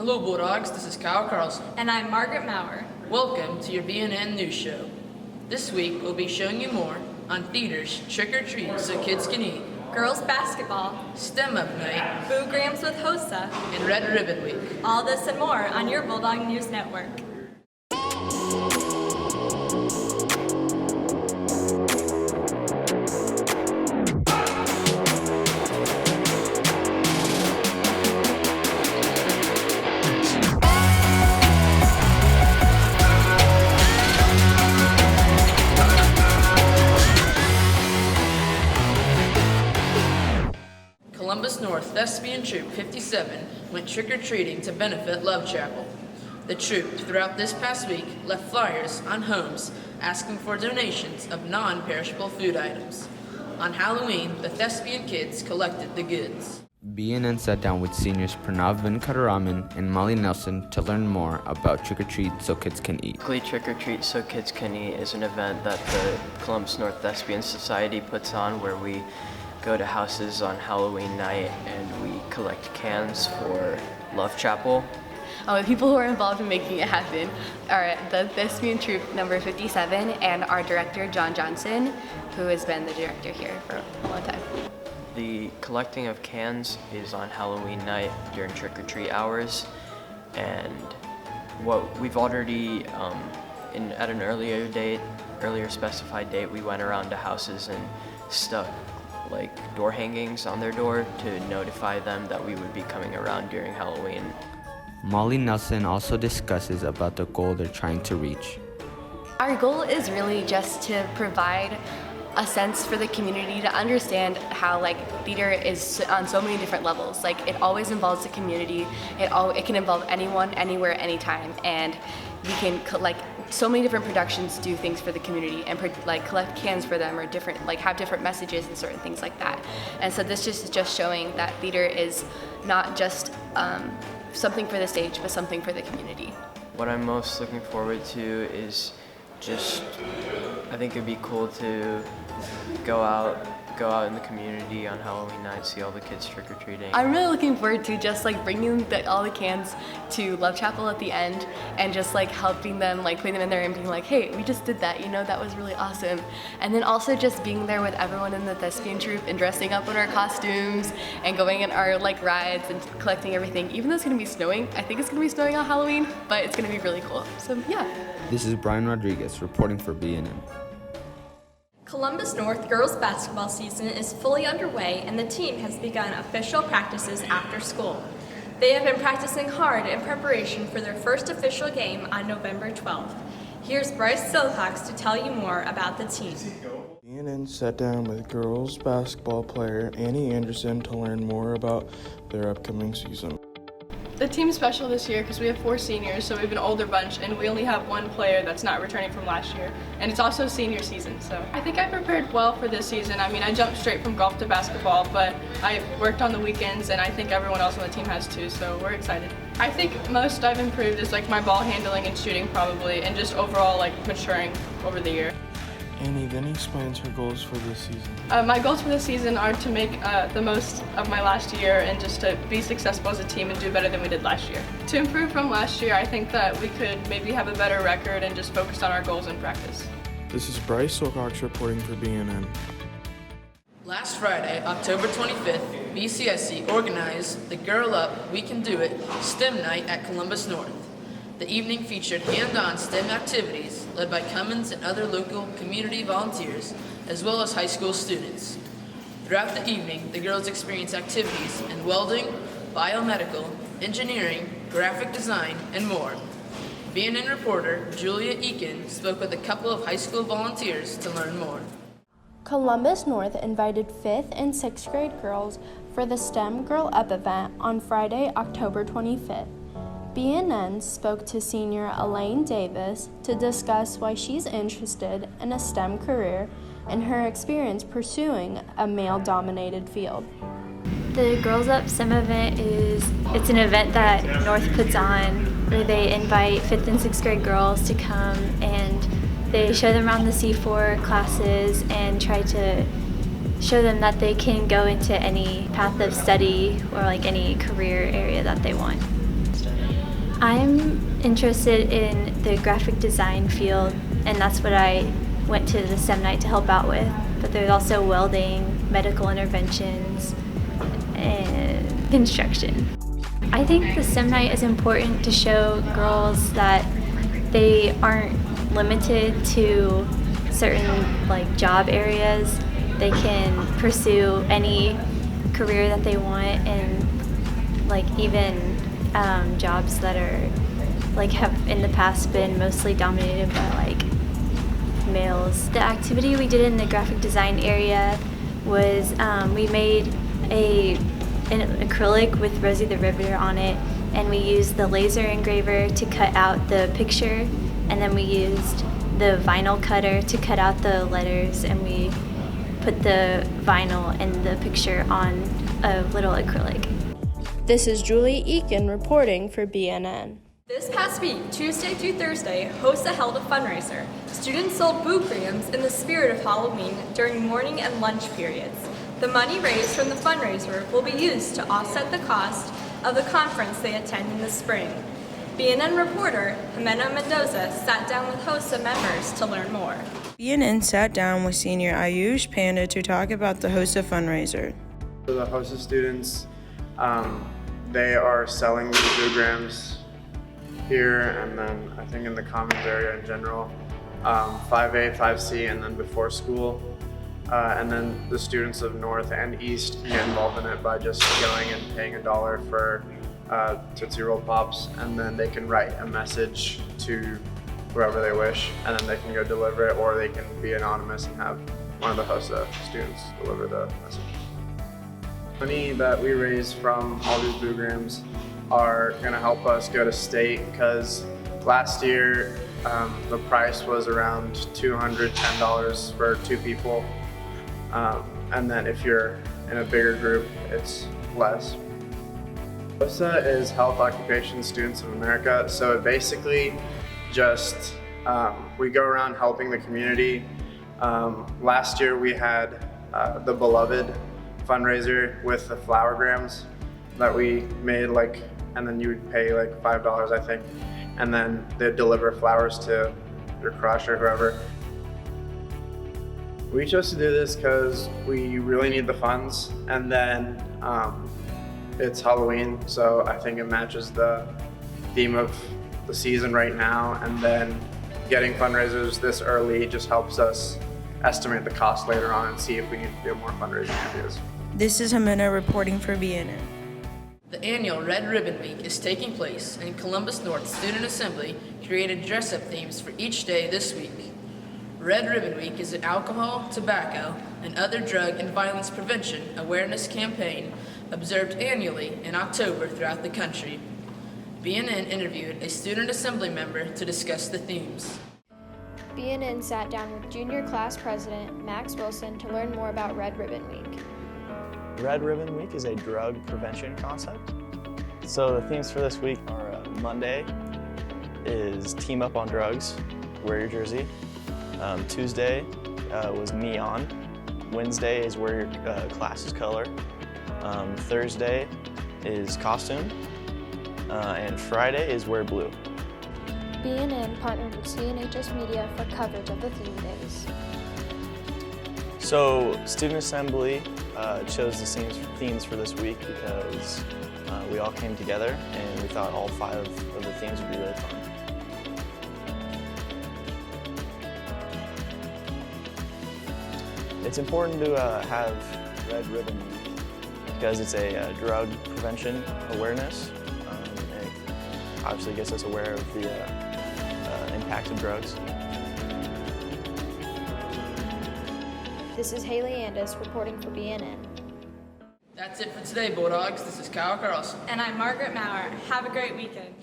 Hello Bulldogs, this is Kyle Carlson. And I'm Margaret Maurer. Welcome to your BNN News Show. This week we'll be showing you more on theater's Trick or Treat So Kids Can Eat, Girls Basketball, STEM Up Night, Boograms with HOSA, and Red Ribbon Week. All this and more on your Bulldog News Network. Columbus North Thespian Troop 57 went trick-or-treating to benefit Love Chapel. The troop, throughout this past week, left flyers on homes asking for donations of non-perishable food items. On Halloween, the Thespian kids collected the goods. BNN sat down with seniors Pranav Venkataraman and Molly Nelson to learn more about Trick or Treat So Kids Can Eat. Trick or Treat So Kids Can Eat is an event that the Columbus North Thespian Society puts on where we go to houses on Halloween night and we collect cans for Love Chapel. The people who are involved in making it happen are the Thespian Troupe number 57 and our director John Johnson, who has been the director here for a long time. The collecting of cans is on Halloween night during trick-or-treat hours, and what we've already, at an earlier specified date, we went around to houses and stuck like door hangings on their door to notify them that we would be coming around during Halloween. Molly Nelson also discusses about the goal they're trying to reach. Our goal is really just to provide a sense for the community to understand how theater is on so many different levels. It always involves the community. It can involve anyone, anywhere, anytime, and we can so many different productions do things for the community and collect cans for them or have different messages and certain things like that. And so this is just showing that theater is not just something for the stage, but something for the community. What I'm most looking forward to is I think it'd be cool to go out in the community on Halloween night, see all the kids trick-or-treating. I'm really looking forward to just bringing all the cans to Love Chapel at the end and just helping them, putting them in there and being like, hey, we just did that, that was really awesome. And then also just being there with everyone in the Thespian Troupe and dressing up in our costumes and going in our rides and collecting everything. Even though it's gonna be snowing, I think it's gonna be snowing on Halloween, but it's gonna be really cool. So yeah. This is Brian Rodriguez reporting for BNN. Columbus North girls basketball season is fully underway and the team has begun official practices after school. They have been practicing hard in preparation for their first official game on November 12th. Here's Bryce Silcox to tell you more about the team. BNN sat down with girls basketball player Annie Anderson to learn more about their upcoming season. The team's special this year because we have 4 seniors, so we have an older bunch, and we only have 1 player that's not returning from last year. And it's also senior season, so I think I prepared well for this season. I mean, I jumped straight from golf to basketball, but I worked on the weekends, and I think everyone else on the team has too, so we're excited. I think most I've improved is my ball handling and shooting probably, and just overall maturing over the year. Annie then explains her goals for this season. My goals for this season are to make the most of my last year and just to be successful as a team and do better than we did last year. To improve from last year, I think that we could maybe have a better record and just focus on our goals in practice. This is Bryce Silcox reporting for BNN. Last Friday, October 25th, BCSC organized the Girl Up, We Can Do It STEM Night at Columbus North. The evening featured hand-on STEM activities led by Cummins and other local community volunteers, as well as high school students. Throughout the evening, the girls experienced activities in welding, biomedical, engineering, graphic design, and more. BNN reporter Julia Eakin spoke with a couple of high school volunteers to learn more. Columbus North invited 5th and 6th grade girls for the STEM Girl Up event on Friday, October 25th. BNN spoke to senior Elaine Davis to discuss why she's interested in a STEM career and her experience pursuing a male-dominated field. The Girls Up STEM event it's an event that North puts on where they invite 5th and 6th grade girls to come and they show them around the C4 classes and try to show them that they can go into any path of study or any career area that they want. I'm interested in the graphic design field, and that's what I went to the STEM night to help out with. But there's also welding, medical interventions, and construction. I think the STEM night is important to show girls that they aren't limited to certain job areas. They can pursue any career that they want, and even jobs that are have in the past been mostly dominated by males. The activity we did in the graphic design area was we made an acrylic with Rosie the Riveter on it, and we used the laser engraver to cut out the picture, and then we used the vinyl cutter to cut out the letters, and we put the vinyl and the picture on a little acrylic. This is Julie Eakin reporting for BNN. This past week, Tuesday through Thursday, HOSA held a fundraiser. Students sold boo crayons in the spirit of Halloween during morning and lunch periods. The money raised from the fundraiser will be used to offset the cost of the conference they attend in the spring. BNN reporter Jimena Mendoza sat down with HOSA members to learn more. BNN sat down with senior Ayush Panda to talk about the HOSA fundraiser. For the HOSA students, they are selling the programs here, and then I think in the commons area in general, 5A, 5C, and then before school. And then the students of North and East can get involved in it by just going and paying $1 for Tootsie Roll Pops, and then they can write a message to whoever they wish, and then they can go deliver it, or they can be anonymous and have one of the HOSA students deliver the message. Money that we raise from all these programs are going to help us go to state, because last year the price was around $210 for 2 people, and then if you're in a bigger group, it's less. HOSA is Health Occupation Students of America, so it basically just we go around helping the community. Last year we had the Beloved fundraiser with the flowergrams that we made, and then you would pay $5, I think, and then they'd deliver flowers to your crush or whoever. We chose to do this because we really need the funds, and then it's Halloween, so I think it matches the theme of the season right now, and then getting fundraisers this early just helps us estimate the cost later on and see if we need to do more fundraising ideas. This is Jimena reporting for BNN. The annual Red Ribbon Week is taking place, and Columbus North Student Assembly created dress-up themes for each day this week. Red Ribbon Week is an alcohol, tobacco, and other drug and violence prevention awareness campaign observed annually in October throughout the country. BNN interviewed a student assembly member to discuss the themes. BNN sat down with junior class president Max Wilson to learn more about Red Ribbon Week. Red Ribbon Week is a drug prevention concept. So the themes for this week are Monday is Team Up on Drugs, wear your jersey. Tuesday was Neon. Wednesday is wear your class's color. Thursday is Costume. And Friday is wear blue. BNN partnered with CNHS Media for coverage of the theme days. So Student Assembly chose the themes for this week because we all came together and we thought all 5 of the themes would be really fun. It's important to have Red Ribbon Week because it's a drug prevention awareness. It obviously gets us aware of the impact of drugs. This is Haley Andis reporting for BNN. That's it for today, Bulldogs. This is Kyle Carlson. And I'm Margaret Maurer. Have a great weekend.